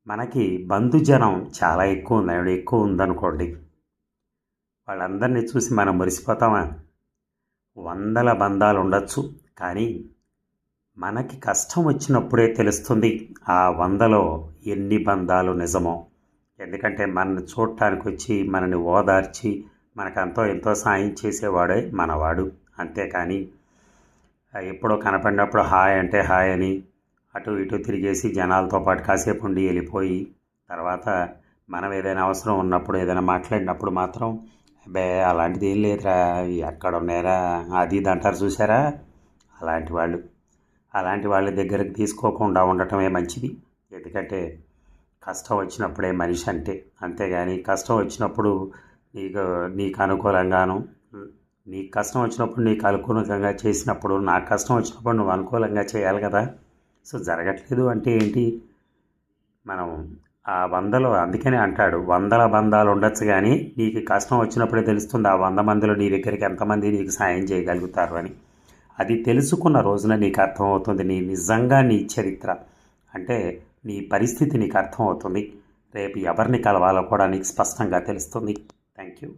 మనకి బంధుజనం చాలా ఎక్కువ ఉందనుకోండి. వాళ్ళందరినీ చూసి మనం మురిసిపోతామా? వందల బంధాలు ఉండొచ్చు. కానీ మనకి కష్టం వచ్చినప్పుడే తెలుస్తుంది ఆ వందలో ఎన్ని బంధాలు నిజమో. ఎందుకంటే మనల్ని చూడటానికి వచ్చి మనని ఓదార్చి మనకంతో ఎంతో సాయం చేసేవాడే మనవాడు. అంతేకాని ఎప్పుడో కనపడినప్పుడు హాయ్ అంటే హాయ్ అని అటు ఇటు తిరిగేసి జనాలతో పాటు కాసేపు ఉండి వెళ్ళిపోయి తర్వాత మనం ఏదైనా అవసరం ఉన్నప్పుడు ఏదైనా మాట్లాడినప్పుడు మాత్రం అబ్బే అలాంటిది ఏం లేదురా, ఎక్కడ ఉన్నారా అది ఇది అంటారు చూసారా. అలాంటి వాళ్ళ దగ్గరకు తీసుకోకుండా ఉండటమే మంచిది. ఎందుకంటే కష్టం వచ్చినప్పుడే మనిషి అంటే. అంతేగాని కష్టం వచ్చినప్పుడు నీకు నీకు అనుకూలంగాను నీకు కష్టం వచ్చినప్పుడు నీకు అనుకూలంగా చేసినప్పుడు నాకు కష్టం వచ్చినప్పుడు నువ్వు అనుకూలంగా చేయాలి కదా. సో జరగట్లేదు అంటే ఏంటి? మనం ఆ వందలో అందుకనే అంటాడు, వందల బంధాలు ఉండొచ్చు కానీ నీకు కష్టం వచ్చినప్పుడే తెలుస్తుంది ఆ 100 మందిలో నీ దగ్గరికి ఎంతమంది నీకు సాయం చేయగలుగుతారు అని. అది తెలుసుకున్న రోజున నీకు అర్థమవుతుంది నిజంగా నీ చరిత్ర అంటే నీ పరిస్థితి నీకు అర్థమవుతుంది. రేపు ఎవరిని కలవాలో కూడా నీకు స్పష్టంగా తెలుస్తుంది. Thank you.